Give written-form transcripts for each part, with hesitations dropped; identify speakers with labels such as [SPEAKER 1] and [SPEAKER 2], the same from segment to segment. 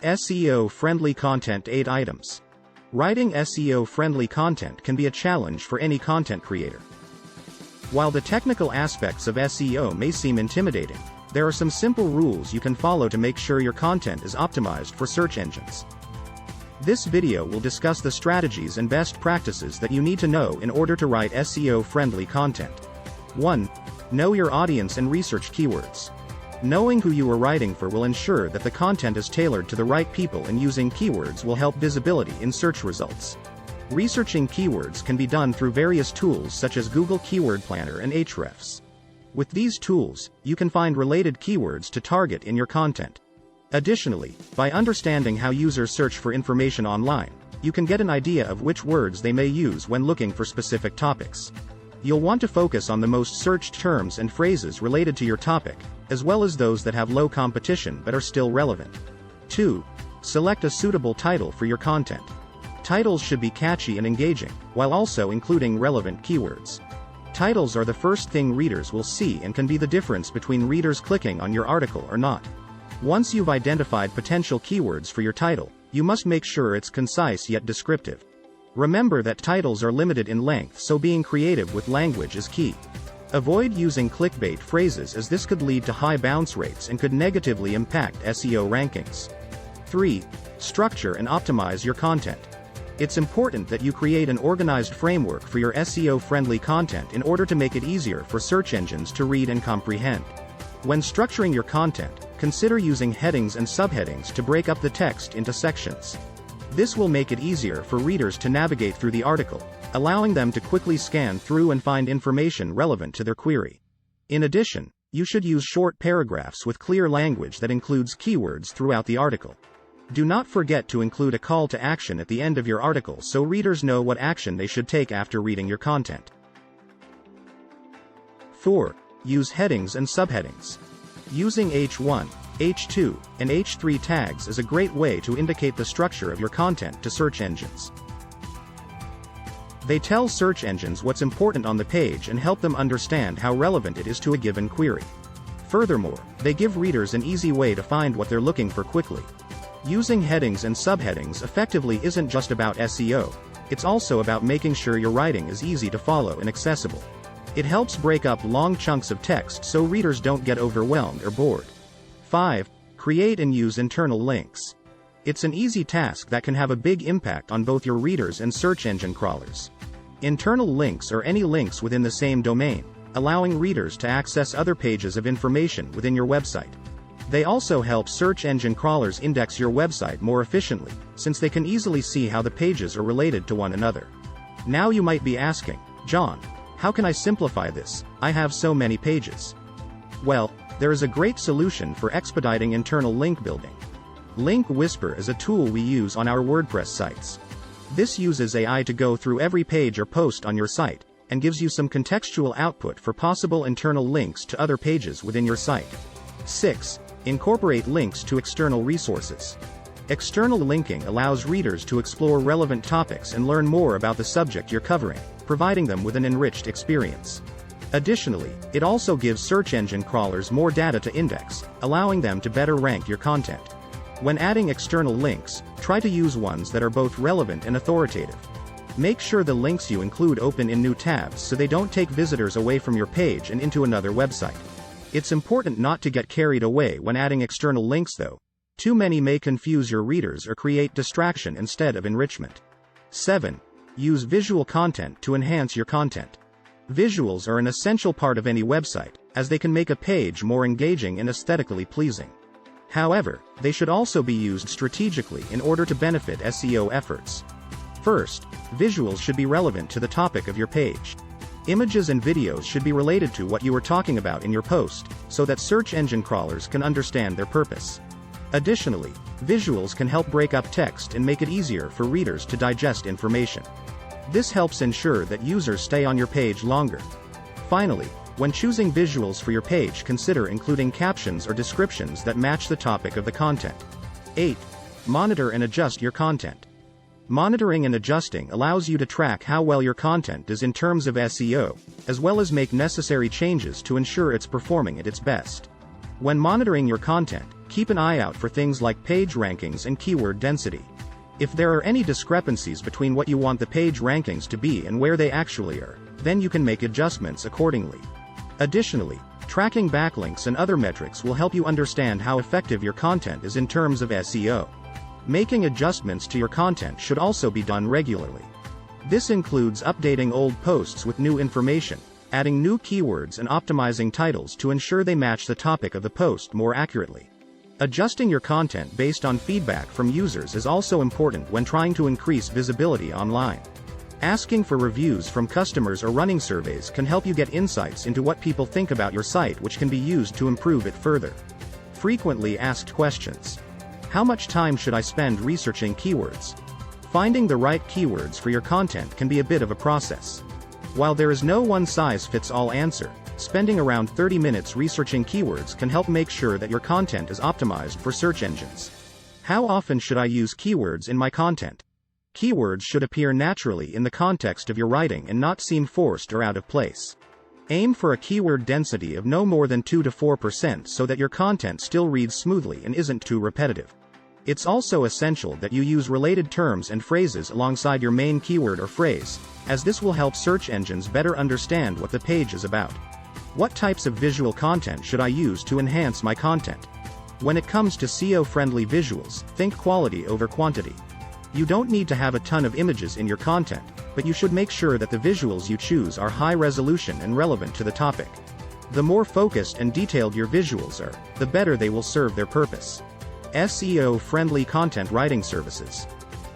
[SPEAKER 1] SEO-friendly content. 8 items. Writing SEO-friendly content can be a challenge for any content creator. While the technical aspects of SEO may seem intimidating, there are some simple rules you can follow to make sure your content is optimized for search engines. This video will discuss the strategies and best practices that you need to know in order to write SEO-friendly content. 1. Know your audience and research keywords. Knowing who you are writing for will ensure that the content is tailored to the right people, and using keywords will help visibility in search results. Researching keywords can be done through various tools such as Google Keyword Planner and Ahrefs. With these tools, you can find related keywords to target in your content. Additionally, by understanding how users search for information online, you can get an idea of which words they may use when looking for specific topics. You'll want to focus on the most searched terms and phrases related to your topic, as well as those that have low competition but are still relevant. 2. Select a suitable title for your content. Titles should be catchy and engaging, while also including relevant keywords. Titles are the first thing readers will see and can be the difference between readers clicking on your article or not. Once you've identified potential keywords for your title, you must make sure it's concise yet descriptive. Remember that titles are limited in length, so being creative with language is key. Avoid using clickbait phrases, as this could lead to high bounce rates and could negatively impact SEO rankings. 3. Structure and optimize your content. It's important that you create an organized framework for your SEO-friendly content in order to make it easier for search engines to read and comprehend. When structuring your content, consider using headings and subheadings to break up the text into sections. This will make it easier for readers to navigate through the article, allowing them to quickly scan through and find information relevant to their query. In addition, you should use short paragraphs with clear language that includes keywords throughout the article. Do not forget to include a call to action at the end of your article so readers know what action they should take after reading your content. 4. Use headings and subheadings. Using H1, H2, and H3 tags is a great way to indicate the structure of your content to search engines. They tell search engines what's important on the page and help them understand how relevant it is to a given query. Furthermore, they give readers an easy way to find what they're looking for quickly. Using headings and subheadings effectively isn't just about SEO, it's also about making sure your writing is easy to follow and accessible. It helps break up long chunks of text so readers don't get overwhelmed or bored. 5. Create and use internal links. It's an easy task that can have a big impact on both your readers and search engine crawlers. Internal links are any links within the same domain, allowing readers to access other pages of information within your website. They also help search engine crawlers index your website more efficiently, since they can easily see how the pages are related to one another. Now you might be asking, John, how can I simplify this? I have so many pages. Well, there is a great solution for expediting internal link building. Link Whisper is a tool we use on our WordPress sites. This uses AI to go through every page or post on your site, and gives you some contextual output for possible internal links to other pages within your site. 6. Incorporate links to external resources. External linking allows readers to explore relevant topics and learn more about the subject you're covering, providing them with an enriched experience. Additionally, it also gives search engine crawlers more data to index, allowing them to better rank your content. When adding external links, try to use ones that are both relevant and authoritative. Make sure the links you include open in new tabs so they don't take visitors away from your page and into another website. It's important not to get carried away when adding external links though. Too many may confuse your readers or create distraction instead of enrichment. 7. Use visual content to enhance your content. Visuals are an essential part of any website, as they can make a page more engaging and aesthetically pleasing. However, they should also be used strategically in order to benefit SEO efforts. First, visuals should be relevant to the topic of your page. Images and videos should be related to what you are talking about in your post, so that search engine crawlers can understand their purpose. Additionally, visuals can help break up text and make it easier for readers to digest information. This helps ensure that users stay on your page longer. Finally, when choosing visuals for your page, consider including captions or descriptions that match the topic of the content. 8. Monitor and adjust your content. Monitoring and adjusting allows you to track how well your content is in terms of SEO, as well as make necessary changes to ensure it's performing at its best. When monitoring your content, Keep an eye out for things like page rankings and keyword density. If there are any discrepancies between what you want the page rankings to be and where they actually are, then you can make adjustments accordingly. Additionally, tracking backlinks and other metrics will help you understand how effective your content is in terms of SEO. Making adjustments to your content should also be done regularly. This includes updating old posts with new information, adding new keywords and optimizing titles to ensure they match the topic of the post more accurately. Adjusting your content based on feedback from users is also important when trying to increase visibility online. Asking for reviews from customers or running surveys can help you get insights into what people think about your site, which can be used to improve it further. Frequently asked questions. How much time should I spend researching keywords? Finding the right keywords for your content can be a bit of a process. While there is no one-size-fits-all answer, spending around 30 minutes researching keywords can help make sure that your content is optimized for search engines. How often should I use keywords in my content? Keywords should appear naturally in the context of your writing and not seem forced or out of place. Aim for a keyword density of no more than 2 to 4% so that your content still reads smoothly and isn't too repetitive. It's also essential that you use related terms and phrases alongside your main keyword or phrase, as this will help search engines better understand what the page is about. What types of visual content should I use to enhance my content? When it comes to SEO-friendly visuals, think quality over quantity. You don't need to have a ton of images in your content, but you should make sure that the visuals you choose are high resolution and relevant to the topic. The more focused and detailed your visuals are, the better they will serve their purpose. SEO-friendly content writing services.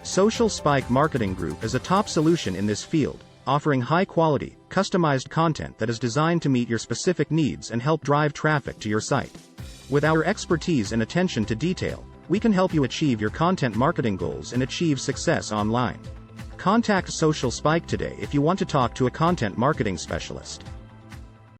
[SPEAKER 1] Social Spike Marketing Group is a top solution in this field, offering high-quality, customized content that is designed to meet your specific needs and help drive traffic to your site. With our expertise and attention to detail, we can help you achieve your content marketing goals and achieve success online. Contact Social Spike today if you want to talk to a content marketing specialist.